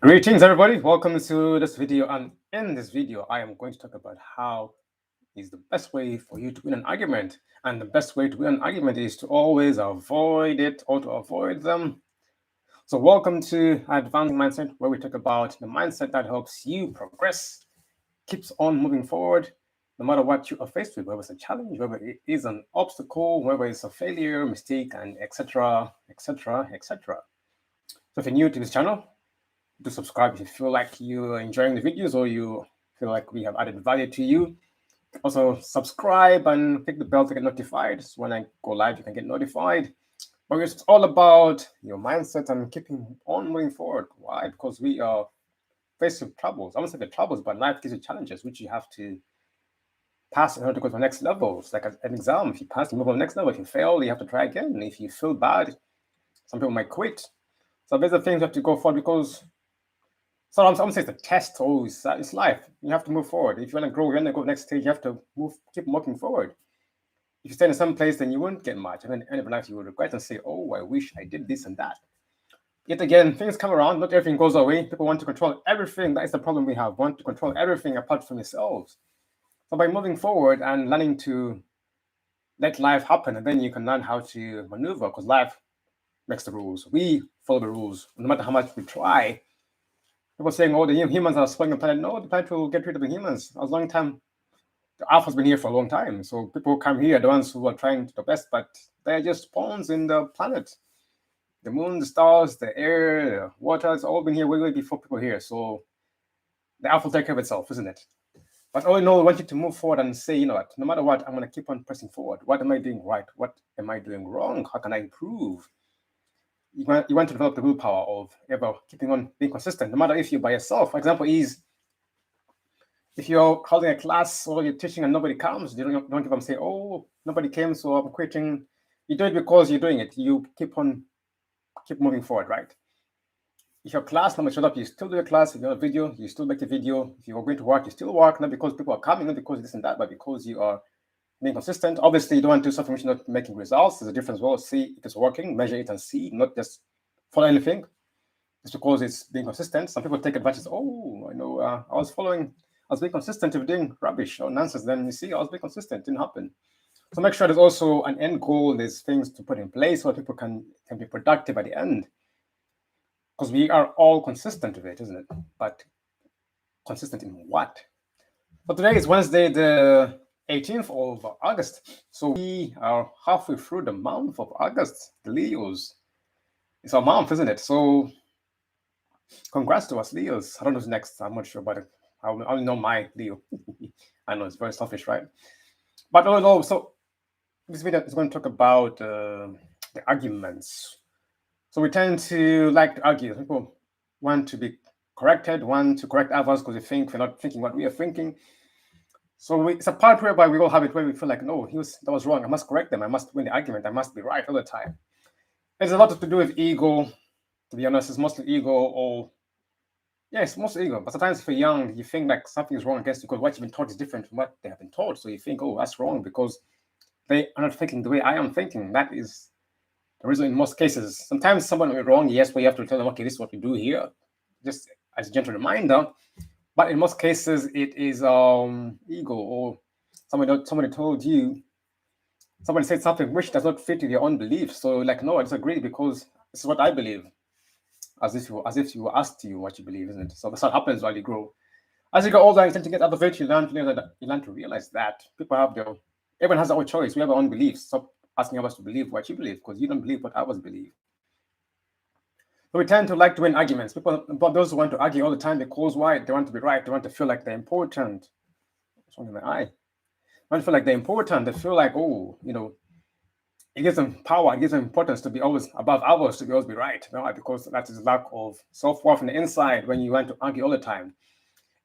Greetings, everybody. Welcome to this video. And in this video, I am going to talk about how is the best way for you to win an argument. And the best way to win an argument is to always avoid it or to avoid them. So welcome to Advancing Mindset, where we talk about the mindset that helps you progress, keeps on moving forward, no matter what you are faced with, whether it's a challenge, whether it is an obstacle, whether it's a failure, mistake, and etc., etc., etc. So if you're new to this channel, do subscribe if you feel like you're enjoying the videos or you feel like we have added value to you. Also, subscribe and click the bell to get notified. So when I go live, you can get notified. But it's all about your mindset and keeping on moving forward. Why? Because we are faced with troubles. I won't say the troubles, but life gives you challenges which you have to pass in order to go to the next level. It's like an exam. If you pass, you move on to the next level. If you fail, you have to try again. If you feel bad, some people might quit. So there's the things you have to go for because someone says the test, it's life. You have to move forward. If you want to grow, you want to go to the next stage, you have to keep moving forward. If you stay in some place, then you won't get much. And then at the end of life, you will regret and say, oh, I wish I did this and that. Yet again, things come around. Not everything goes away. People want to control everything. That is the problem we have. Want to control everything apart from yourselves. So by moving forward and learning to let life happen, and then you can learn how to maneuver, because life makes the rules. We follow the rules. No matter how much we try, people saying, oh, the humans are spoiling the planet. No, the planet will get rid of the humans. As long time, the Earth has been here for a long time. So people who come here are the ones who are trying the best, but they're just pawns in the planet. The moon, the stars, the air, the water, it's all been here way before people here. So the Earth will take care of itself, isn't it? But all in all, I want you to move forward and say, you know what, no matter what, I'm going to keep on pressing forward. What am I doing right? What am I doing wrong? How can I improve? You want to develop the willpower of ever keeping on being consistent, no matter if you're by yourself. For example, is if you're holding a class or you're teaching and nobody comes, you don't give them say, oh, nobody came, so I'm quitting. You do it because you're doing it. You keep moving forward, right? If your class number showed up, you still do your class. If you have a video, you still make a video. If you're going to work, you still work, not because people are coming, not because this and that, but because you are being consistent. Obviously, you don't want to do something which is not making results. There's a difference as well. See if it's working, measure it and see, not just follow anything. Just because it's being consistent. Some people take advantage. Oh, I know, I was being consistent with doing rubbish or nonsense. Then you see, I was being consistent, didn't happen. So make sure there's also an end goal. There's things to put in place so people can be productive at the end. Because we are all consistent with it, isn't it? But consistent in what? So today is Wednesday, the 18th of August. So we are halfway through the month of August, the Leos. It's our month, isn't it? So congrats to us, Leos. I don't know who's next. I'm not sure, but I only know my Leo. I know it's very selfish, right? But all in all, so this video is going to talk about the arguments. So we tend to like to argue. People want to be corrected, want to correct others because they think we're not thinking what we are thinking. So it's a part whereby we all have it where we feel like, no, that was wrong. I must correct them. I must win the argument. I must be right all the time. There's a lot to do with ego. To be honest, it's mostly ego or it's mostly ego. But sometimes if you're young, you think like something is wrong against you because what you've been taught is different from what they have been taught. So you think, oh, that's wrong because they are not thinking the way I am thinking. That is the reason in most cases. Sometimes someone will be wrong, yes, but you have to tell them, okay, this is what we do here. Just as a gentle reminder. But in most cases, it is ego or somebody told you, somebody said something which does not fit with your own beliefs. So like, no, I disagree because this is what I believe. As if you were asked you what you believe, isn't it? So that's what happens while you grow. As you get older, you tend to get out of it. You learn to realize that people have everyone has their own choice. We have our own beliefs. Stop asking others to believe what you believe because you don't believe what others believe. So we tend to like to win arguments. But those who want to argue all the time because why? They want to be right. They want to feel like they're important. What's wrong with my eye? They want to feel like they're important. They feel like, oh, it gives them power. It gives them importance to be always above others, to be always be right. Because that is lack of self-worth on the inside when you want to argue all the time.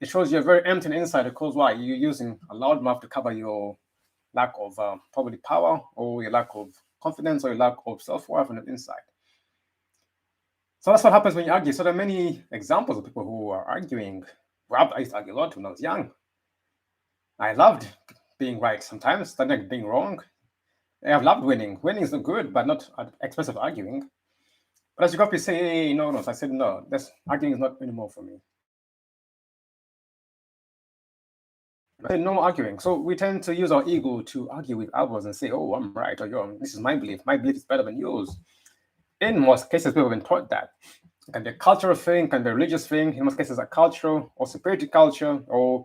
It shows you're very empty on the inside because why? You're using a loud mouth to cover your lack of probably power or your lack of confidence or your lack of self-worth on the inside. So that's what happens when you argue. So there are many examples of people who are arguing. I used to argue a lot when I was young. I loved being right sometimes, then being wrong. I've loved winning. Winning is good, but not at the expense of arguing. But as you got to say, hey, no, no. So I said, no, that's arguing is not anymore for me. I said, no more arguing. So we tend to use our ego to argue with others and say, oh, I'm right or you're wrong. This is my belief. My belief is better than yours. In most cases, people have been taught that. It can be a cultural thing, can be a religious thing. In most cases, a cultural or superiority culture or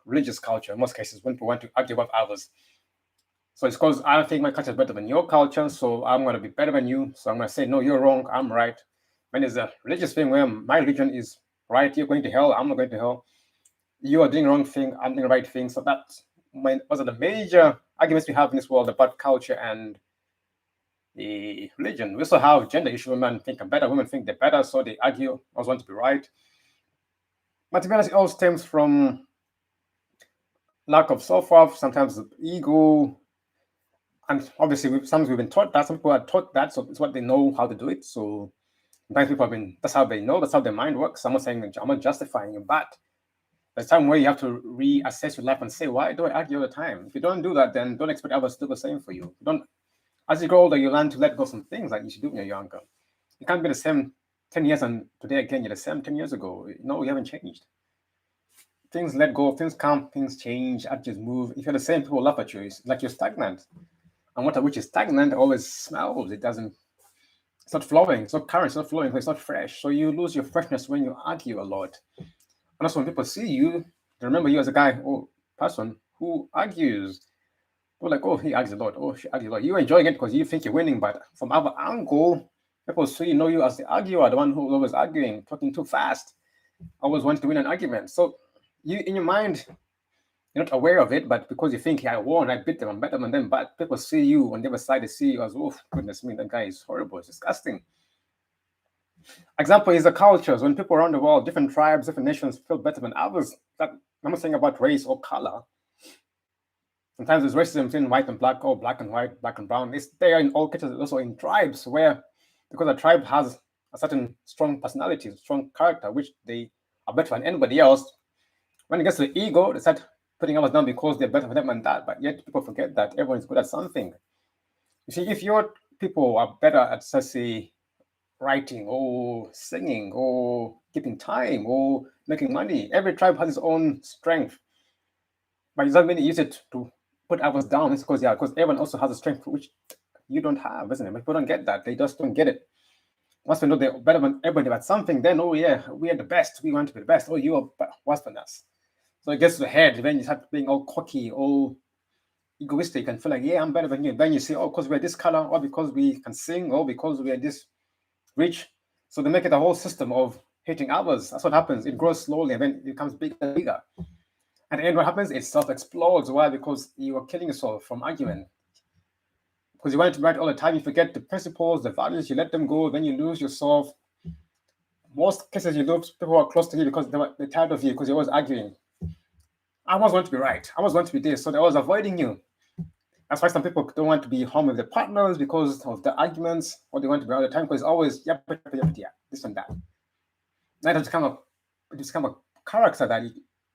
religious culture. In most cases, when people want to argue with others. So it's because I think my culture is better than your culture, so I'm going to be better than you. So I'm going to say, no, you're wrong, I'm right. When there's a religious thing where my religion is right, you're going to hell, I'm not going to hell. You are doing the wrong thing, I'm doing the right thing. So that's those are the major arguments we have in this world about culture and the religion. We also have gender issue. Women think better, women think they're better, so they argue, always want to be right. But to be honest, it all stems from lack of self-worth, sometimes ego, and obviously sometimes we've been taught that. Some people are taught that, so it's what they know how to do it. So sometimes people have been, that's how they know, that's how their mind works. I'm not saying, I'm not justifying it, but there's time where you have to reassess your life and say, why do I argue all the time? If you don't do that, then don't expect others to do the same for you. Don't, as you grow older, you learn to let go of some things that you should do when you're younger. You can't be the same 10 years and today again, you're the same 10 years ago. No, you haven't changed. Things let go, things come, things change, attitudes move. If you're the same, people laugh at you. It's like you're stagnant. And water which is stagnant always smells. It's not flowing. It's not current. It's not flowing. It's not fresh. So you lose your freshness when you argue a lot. And also when people see you, they remember you as a guy or person who argues. They're like, oh, he argues a lot. Oh, she argues a lot. You're enjoying it because you think you're winning, but from other angle, people see know you as the arguer, the one who's always arguing, talking too fast, always wants to win an argument. So you, in your mind, you're not aware of it, but because you think, yeah, I won, I beat them, I'm better than them, but people see you on the other side, they see you as, oh, goodness me, that guy is horrible, it's disgusting. Example is the cultures. When people around the world, different tribes, different nations feel better than others, that I'm not saying about race or color. Sometimes there's racism between white and black, or black and white, black and brown. It's there in all cases, also in tribes, where because a tribe has a certain strong personality, strong character, which they are better than anybody else. When it gets to the ego, they start putting others down because they're better for them and that. But yet people forget that everyone is good at something. You see, if your people are better at, say, writing or singing or keeping time or making money, every tribe has its own strength. But it doesn't mean you use it to put others down. It's because everyone also has a strength which you don't have, isn't it? But people don't get that. They just don't get it. Once we know they're better than everybody about something, then, oh yeah, we are the best. We want to be the best. Oh, you are worse than us. So it gets to the head. Then you start being all cocky, all egoistic, and feel like, yeah, I'm better than you. Then you say, oh, because we're this color, or because we can sing, or because we are this rich. So they make it a whole system of hating others. That's what happens. It grows slowly, and then it becomes bigger and bigger. At the end, what happens? It self-explodes. Why? Because you are killing yourself from argument. Because you want to write all the time, you forget the principles, the values, you let them go, then you lose yourself. Most cases, you lose people who are close to you because they're tired of you because you're always arguing. I always want to be right. I always want to be this. So they're always avoiding you. That's why some people don't want to be home with their partners because of the arguments, or they want to be all the time because it's always, yeah, this and that. Now it's become a character that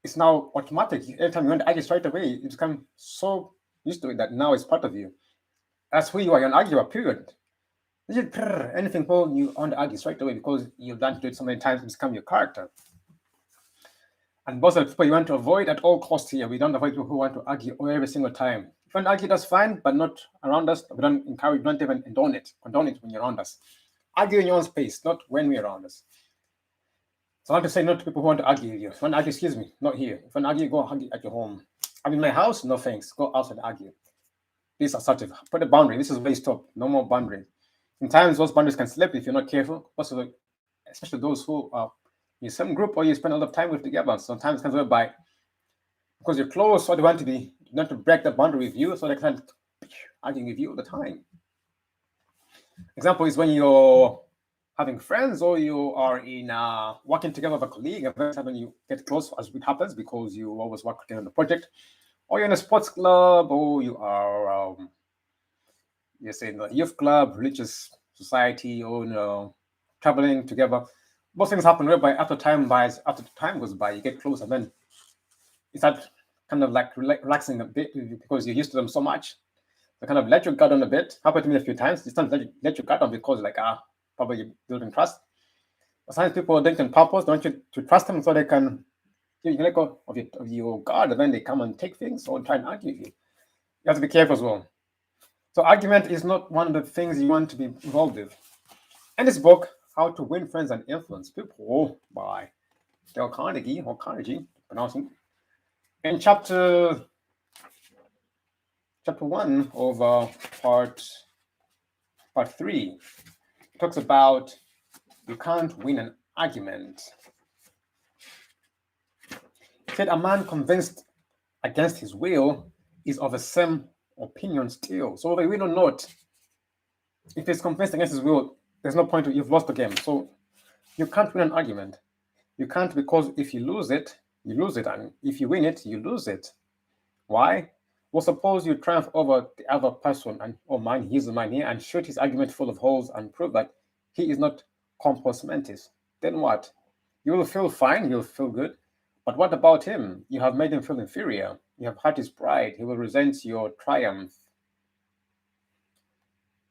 it's now automatic. Every time you want to argue straight away, you become so used to it that now it's part of you. That's who you are. You're an arguer, period. Anything you want to argue straight away because you've done to do it so many times, it's become your character. And most of the people you want to avoid at all costs here. We don't avoid people who want to argue every single time. If you want to argue, that's fine, but not around us. We don't encourage, we don't even condone it when you're around us. Argue in your own space, not when we're around us. So I want to say no to people who want to argue with you. If you want to argue, excuse me, not here. If you want to argue, go argue at your home. I'm in my house, no thanks. Go outside and argue. Be assertive. Put a boundary. This is where you stop. No more boundary. Sometimes those boundaries can slip if you're not careful. Also, especially those who are in some group or you spend a lot of time with together. Sometimes it can go by because you're close, so they want to be not to break the boundary with you, so they can't argue with you all the time. Example is when you're having friends or you are in working together with a colleague, and very when you get close, as it happens because you always work together on the project, or you're in a sports club, or you are you say in the youth club, religious society, or traveling together. Most things happen whereby after time goes by, you get close, and then you start kind of like relaxing a bit because you're used to them so much. So kind of let your guard on a bit. Happened to me a few times. You start let your guard on because like probably building trust. But sometimes people think on purpose, don't you to trust them so they can you let go of your guard, and then they come and take things or try and argue with you. You have to be careful as well. So argument is not one of the things you want to be involved with. In this book, How to Win Friends and Influence People by Dale Carnegie, or Carnegie, pronouncing, in chapter 1 of part 3, it talks about you can't win an argument. It said a man convinced against his will is of the same opinion still. So whether you win or not, if he's convinced against his will, there's no point. You've lost the game. So you can't win an argument. You can't, because if you lose it, you lose it, and if you win it, you lose it. Why? Well, suppose you triumph over the other person and his mind here, and shoot his argument full of holes and prove that he is not compos mentis. Then what? You will feel fine. You'll feel good. But what about him? You have made him feel inferior. You have hurt his pride. He will resent your triumph.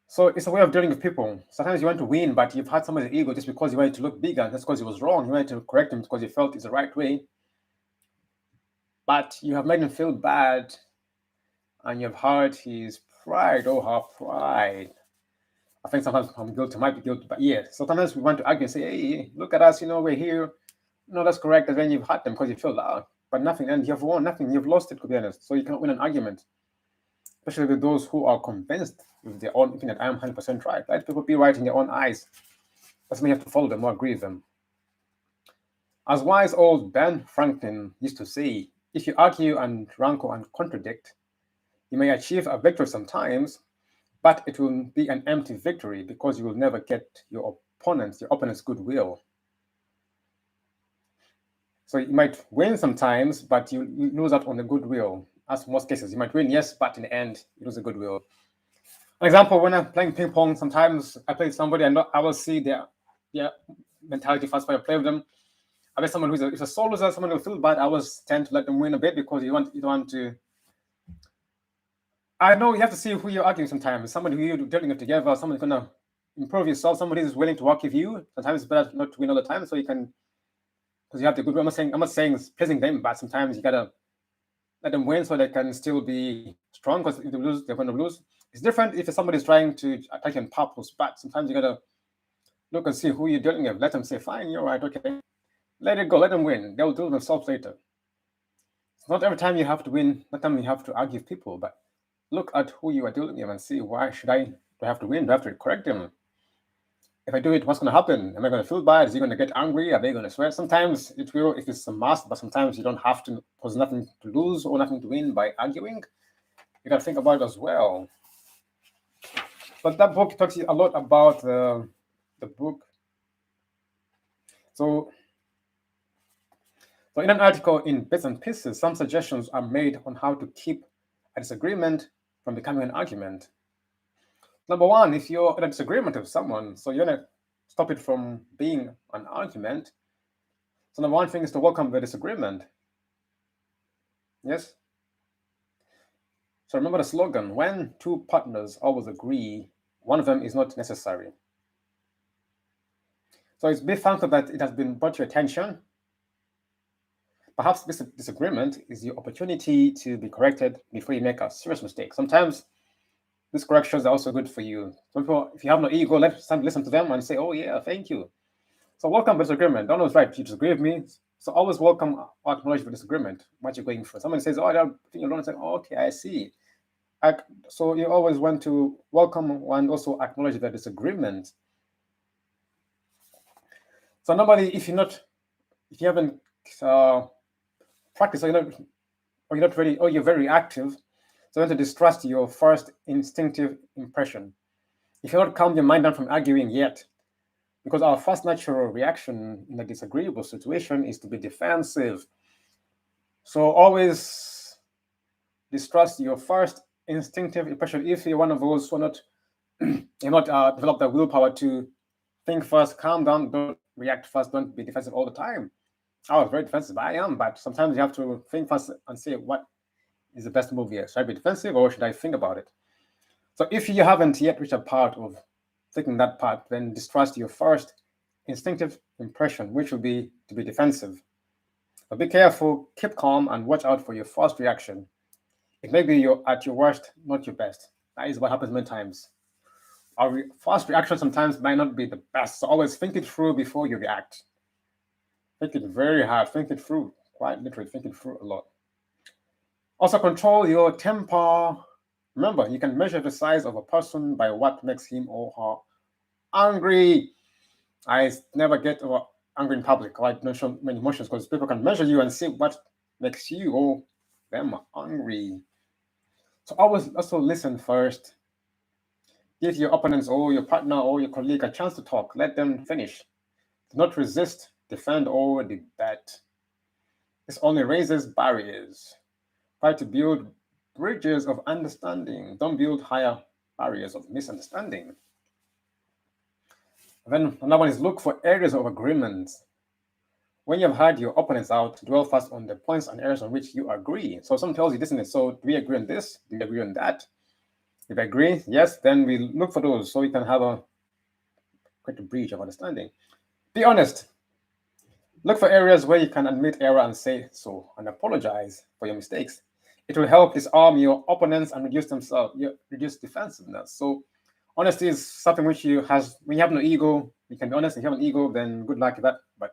So it's a way of dealing with people. Sometimes you want to win, but you've hurt somebody's ego just because you wanted to look bigger. That's because he was wrong. You wanted to correct him because you felt it's the right way. But you have made him feel bad, and you've hurt his pride or her pride. I think sometimes I'm guilty, might be guilty, but yeah. So sometimes we want to argue and say, hey, look at us, we're here. No, that's correct. And then you've hurt them because you feel loud. But nothing, and you've won nothing. You've lost it, to be honest. So you can't win an argument, especially with those who are convinced with their own opinion. I am 100% right. Let people be right in their own eyes. Doesn't mean you have to follow them or agree with them. As wise old Ben Franklin used to say, if you argue and rankle and contradict, you may achieve a victory sometimes, but it will be an empty victory because you will never get your opponent's goodwill. So you might win sometimes, but you lose out on the goodwill. As most cases, you might win, yes, but in the end, you lose the goodwill. An example, when I'm playing ping pong, sometimes I play with somebody and I will see their mentality first when I play with them. I bet someone who's a sole loser, someone who will feel bad, I always tend to let them win a bit because you don't want to. I know you have to see who you're arguing sometimes. Somebody who you're dealing with together, someone's going to improve yourself, somebody who's willing to work with you. Sometimes it's better not to win all the time, so you can, because you have the good. I'm not saying pleasing them, but sometimes you gotta let them win so they can still be strong. Because if they lose, they're going to lose. It's different if somebody's trying to attack you on purpose, but sometimes you gotta look and see who you're dealing with. Let them say, "Fine, you're right, okay." Let it go. Let them win. They'll do it themselves later. It's not every time you have to win. Not every time you have to argue with people, but look at who you are dealing with and see, why do I have to win? Do I have to correct them? If I do it, what's going to happen? Am I going to feel bad? Is he going to get angry? Are they going to swear? Sometimes it will, if it's a must, but sometimes you don't have to, because nothing to lose or nothing to win by arguing. You got to think about it as well. But that book talks a lot about the book. So in an article in Bits and Pieces, some suggestions are made on how to keep a disagreement from becoming an argument. Number one, if you're in a disagreement with someone, so you're going to stop it from being an argument. So number one thing is to welcome the disagreement. Yes? So remember the slogan, when two partners always agree, one of them is not necessary. So it's be thankful that it has been brought to your attention. Perhaps this disagreement is your opportunity to be corrected before you make a serious mistake. Sometimes these corrections are also good for you. Some people, if you have no ego, listen to them and say, oh yeah, thank you. So welcome the disagreement. Don't always right, you disagree with me. So always welcome or acknowledge the disagreement, what you're going through. Somebody says, oh, I don't think you're wrong. Say, oh, okay, I see. So you always want to welcome and also acknowledge the disagreement. So normally, if you haven't practiced, or you're not ready, or you're very active, so you want to distrust your first instinctive impression. If you're not calm your mind down from arguing yet, because our first natural reaction in a disagreeable situation is to be defensive. So always distrust your first instinctive impression. If you're one of those who are not, you're not develop the willpower to think first, calm down, don't react first, don't be defensive all the time. I was very defensive. I am, but sometimes you have to think first and say, what is the best move here? Should I be defensive or should I think about it? So if you haven't yet reached a part of taking that part, then distrust your first instinctive impression, which will be to be defensive. But be careful, keep calm, and watch out for your first reaction. It may be at your worst, not your best. That is what happens many times. Our first reaction sometimes might not be the best, so always think it through before you react. Think it very hard, think it through, quite literally, think it through a lot. Also, control your temper. Remember, you can measure the size of a person by what makes him or her angry. I never get angry in public. I don't show many emotions because people can measure you and see what makes you or them angry. So always also listen first. Give your opponents or your partner or your colleague a chance to talk. Let them finish. Do not resist, defend, or debate. This only raises barriers. Try to build bridges of understanding. Don't build higher barriers of misunderstanding. Then another one is look for areas of agreement. When you've had your opponents out, dwell first on the points and areas on which you agree. So someone tells you this and this. So do we agree on this? Do we agree on that? If I agree, yes, then we look for those so we can have a greater bridge of understanding. Be honest. Look for areas where you can admit error and say so and apologize for your mistakes. It will help disarm your opponents and reduce defensiveness. So honesty is something which when you have no ego, you can be honest. If you have an ego, then good luck with that. But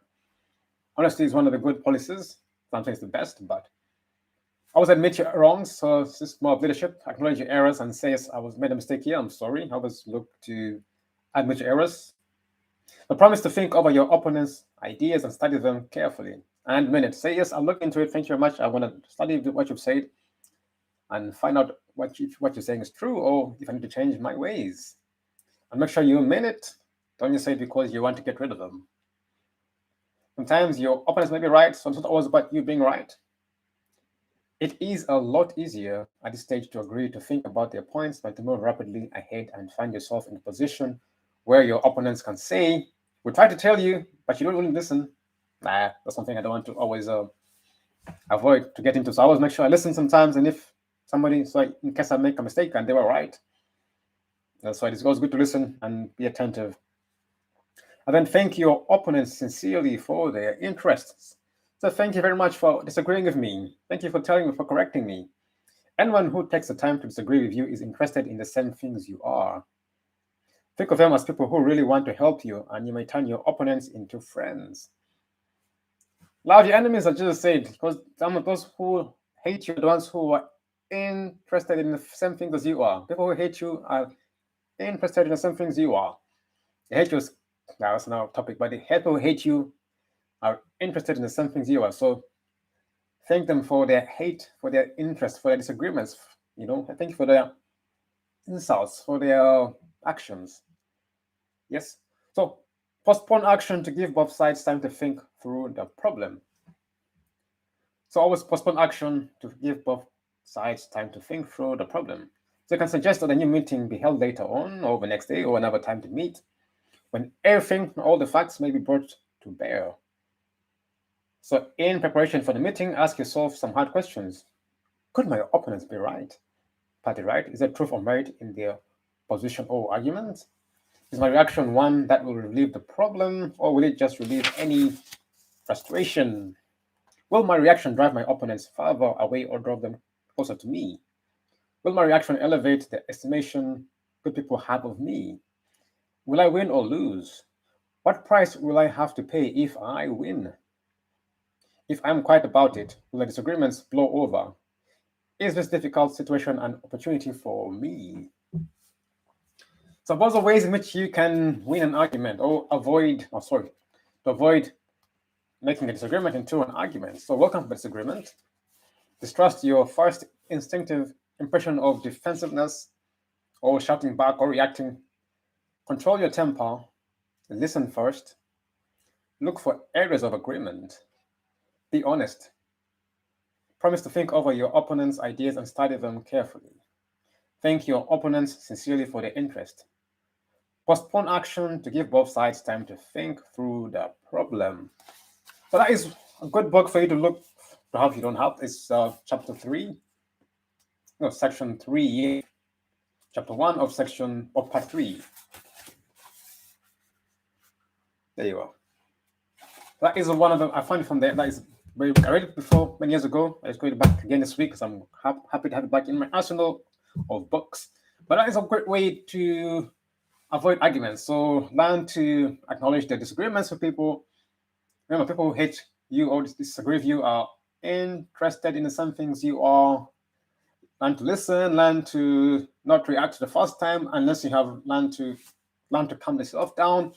honesty is one of the good policies. Sometimes the best, but always admit your wrongs. So this is more of leadership. Acknowledge your errors and say, yes, I made a mistake here. I'm sorry. Always look to admit your errors. But promise to think over your opponent's ideas and study them carefully. And mean it. Say, yes, I'll look into it. Thank you very much. I want to study what you've said and find out what you're saying is true or if I need to change my ways. And make sure you mean it. Don't just say it because you want to get rid of them. Sometimes your opponents may be right, so it's not always about you being right. It is a lot easier at this stage to agree to think about their points, but to move rapidly ahead and find yourself in a position where your opponents can say, we try to tell you, but you don't really listen. That's something I don't want to always avoid to get into. So I always make sure I listen sometimes, and if somebody, so in case I make a mistake and they were right, that's why it's always good to listen and be attentive. And then thank your opponents sincerely for their interests. So thank you very much for disagreeing with me. Thank you for telling me, for correcting me. Anyone who takes the time to disagree with you is interested in the same things you are. Think of them as people who really want to help you, and you may turn your opponents into friends. Love your enemies, as Jesus said, because some of those who hate you are the ones who are interested in the same things as you are. People who hate you are interested in the same things you are. They hate you, that's now a topic, but the people who hate you are interested in the same things you are. So thank them for their hate, for their interest, for their disagreements. Thank you for their insults, for their actions. Yes. So postpone action to give both sides time to think through the problem. So always postpone action to give both sides time to think through the problem. So you can suggest that a new meeting be held later on or the next day or another time to meet when all the facts may be brought to bear. So in preparation for the meeting, ask yourself some hard questions. Could my opponents be right? Partly right? Is there truth or merit in their position or argument? Is my reaction one that will relieve the problem, or will it just relieve any frustration? Will my reaction drive my opponents farther away or draw them closer to me? Will my reaction elevate the estimation good people have of me? Will I win or lose? What price will I have to pay if I win? If I'm quiet about it, will the disagreements blow over? Is this difficult situation an opportunity for me? So those are ways in which you can win an argument or avoid making a disagreement into an argument. So welcome to the disagreement. Distrust your first instinctive impression of defensiveness or shouting back or reacting. Control your temper. Listen first. Look for areas of agreement. Be honest. Promise to think over your opponent's ideas and study them carefully. Thank your opponents sincerely for their interest. Postpone action to give both sides time to think through the problem. So that is a good book for you to look. Perhaps you don't have. It's section 3, chapter 1 of part 3. There you are. That is one of them. I found it from there. That is very. I read it before many years ago. I just going back again this week because I'm happy to have it back in my arsenal of books. But that is a great way to avoid arguments. So learn to acknowledge the disagreements with people. Remember, people who hate you or disagree with you are interested in some things you are. Learn to listen. Learn to not react the first time unless you have learn to calm yourself down.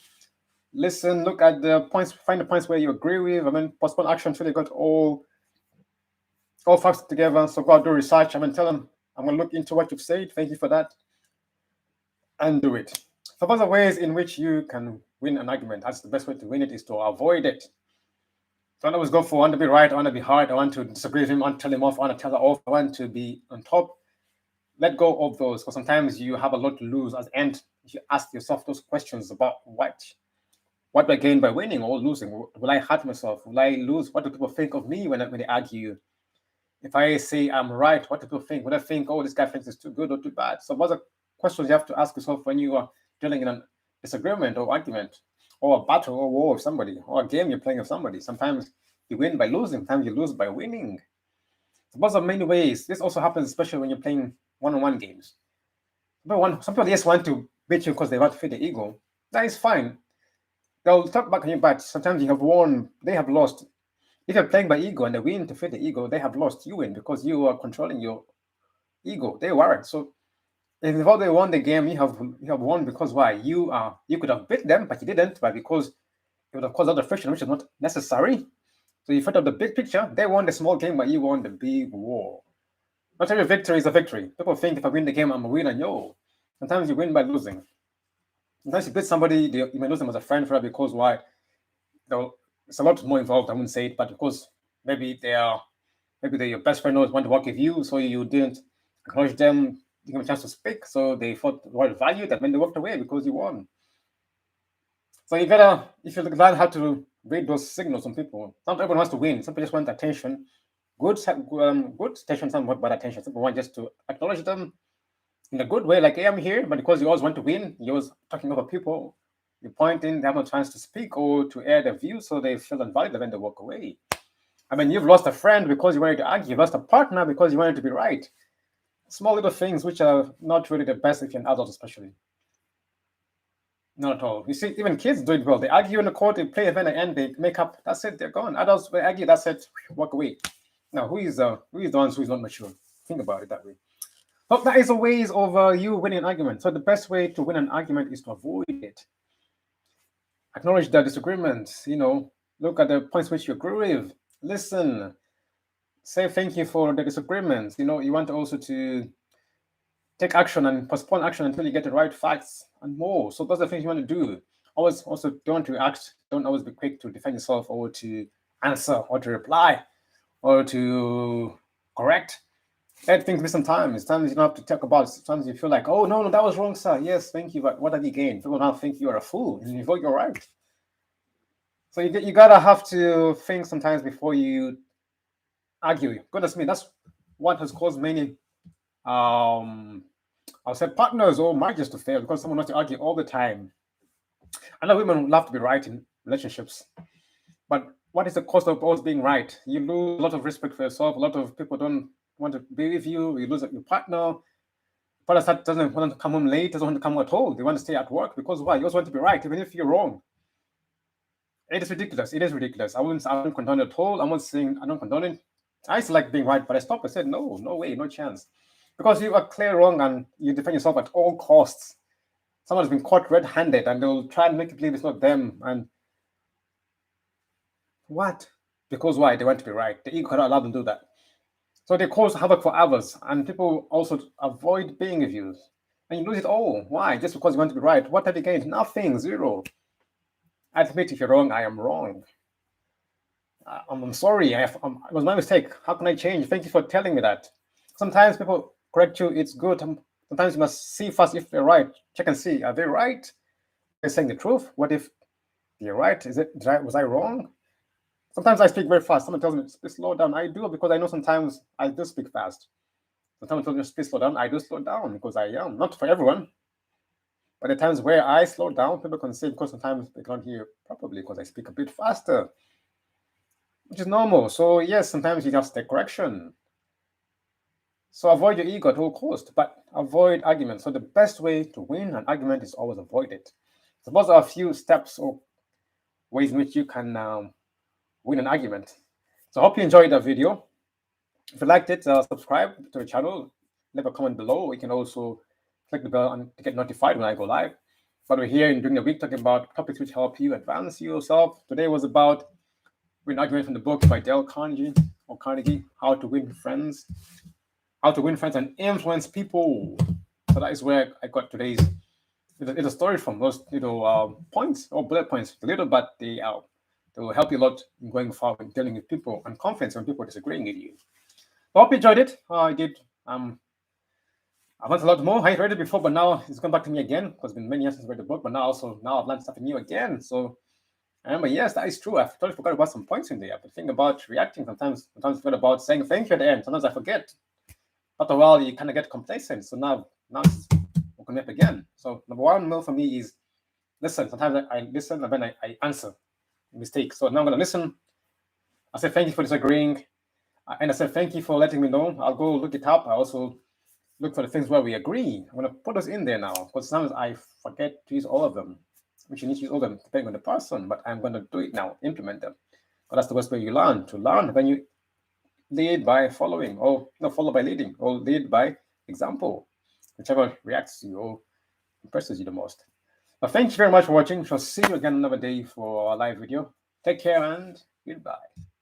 Listen, look at the points, find the points where you agree with. I mean, postpone action until you got all facts together. So go out, do research. I mean, tell them, I'm going to look into what you've said. Thank you for that. And do it. So those are ways in which you can win an argument. That's the best way to win it, is to avoid it. Don't always go for, I want to be right, I want to be hard, I want to disagree with him, I want to tell him off, I want to tell her off, I want to be on top. Let go of those, because sometimes you have a lot to lose at the end. You ask yourself those questions about what do I gain by winning or losing? Will I hurt myself? Will I lose? What do people think of me when they argue? If I say I'm right, what do people think? Will I think, oh, this guy thinks it's too good or too bad? So those are questions you have to ask yourself when you are dealing in a disagreement or argument or a battle or war with somebody or a game you're playing with somebody. Sometimes you win by losing, sometimes you lose by winning. So those are many ways. This also happens especially when you're playing one-on-one games. Some people just want to beat you because they want to feed their ego. That is fine. They'll talk back on you, but sometimes you have won, they have lost. If you're playing by ego and they win to feed the ego, they have lost. You win because you are controlling your ego. They weren't. So if they won the game, you have won because why? You could have beat them, but you didn't, but because it would have caused other friction, which is not necessary. So you thought of the big picture. They won the small game, but you won the big war. Not every victory is a victory. People think if I win the game, I'm a winner. No. Sometimes you win by losing. Sometimes you beat somebody, you may lose them as a friend for that because why? It's a lot more involved. I wouldn't say it, but because maybe they're your best friend always want to work with you, so you didn't acknowledge them, give them a chance to speak, so they thought the word value that when they walked away because you won. So if you learn how to read those signals from people, not everyone wants to win. Some people just want attention, good attention, some want bad attention. Some people want just to acknowledge them in a good way, like, hey, I'm here, but because you always want to win, you're always talking over people, you're pointing, they have no chance to speak or to air their views, so they feel unvalued when they walk away. I mean, you've lost a friend because you wanted to argue, you've lost a partner because you wanted to be right. Small little things which are not really the best if you're an adult, especially. Not at all. You see, even kids do it well. They argue in the court, they play event, and they make up. That's it, they're gone. Adults, they argue, that's it, walk away. Now, who is the ones who is not mature? Think about it that way. So that is a ways of you winning an argument. So the best way to win an argument is to avoid it. Acknowledge the disagreements, look at the points which you agree with. Listen. Say thank you for the disagreements. You want also to take action and postpone action until you get the right facts and more. So those are the things you want to do. Always also don't react. Don't always be quick to defend yourself or to answer or to reply or to correct. Let things be some time. Sometimes you don't have to talk about it. Sometimes you feel like, oh, no, that was wrong, sir. Yes, thank you, but what have you gained? People now think you're a fool and you thought you're right. So you gotta have to think sometimes before you argue. Goodness me, that's what has caused many, I'll say, partners or marriages to fail, because someone wants to argue all the time. I know women love to be right in relationships, but what is the cost of always being right? You lose a lot of respect for yourself. A lot of people don't want to be with you. You lose your partner. Partner doesn't want to come home late, doesn't want to come at all. They want to stay at work because why? You also want to be right, even if you're wrong. It is ridiculous. It is ridiculous. I don't condone it at all. I'm not saying I don't condone it. I used to like being right, but I stopped. I said, no way, no chance. Because you are clear wrong and you defend yourself at all costs. Someone's been caught red-handed and they'll try and make you believe it's not them. And what? Because why? They want to be right. The ego cannot allow them to do that. So they cause havoc for others. And people also avoid being with you. And you lose it all. Why? Just because you want to be right. What have you gained? Nothing. Zero. Admit if you're wrong, I am wrong. I'm sorry. It was my mistake. How can I change? Thank you for telling me that. Sometimes people correct you. It's good. Sometimes you must see first if they're right. Check and see. Are they right? They're saying the truth. What if they're right? Was I wrong? Sometimes I speak very fast. Someone tells me, slow down. I do, because I know sometimes I do speak fast. Sometimes someone tells me, please slow down. I do slow down because I am. Not for everyone. But the times where I slow down, people can say because sometimes they can't hear properly because I speak a bit faster, which is normal. So yes, sometimes you just take correction. So avoid your ego at all cost, but avoid arguments. So the best way to win an argument is always avoid it. Suppose there are a few steps or ways in which you can win an argument. So I hope you enjoyed that video. If you liked it, subscribe to the channel, leave a comment below. You can also click the bell to get notified when I go live. But we're here during the week talking about topics which help you advance yourself. Today was about an argument from the book by Dale Carnegie, How to Win Friends, and Influence People. So that is where I got today's little story from. Those little points or bullet points, little, but they will help you a lot in going forward in dealing with people and confidence when people are disagreeing with you. I hope you enjoyed it. I did. I learned a lot more. I read it before, but now it's come back to me again because it's been many years since I read the book. But now I've learned something new again. So I remember, yes, that is true. I totally forgot about some points in there. But think about reacting. Sometimes I forget about saying thank you at the end. Sometimes I forget. After a while, you kind of get complacent. So now it's woken up again. So number one rule for me is listen. Sometimes I listen and then I answer mistakes. So now I'm going to listen. I say thank you for disagreeing. And I said, thank you for letting me know. I'll go look it up. I also look for the things where we agree. I'm going to put those in there now because sometimes I forget to use all of them, which you need to use all of them depending on the person, but I'm going to do it now, implement them. But that's the best way you learn. To learn, when you lead by following, or follow by leading, or lead by example, whichever reacts to you or impresses you the most. But thank you very much for watching. Shall see you again another day for a live video. Take care and goodbye.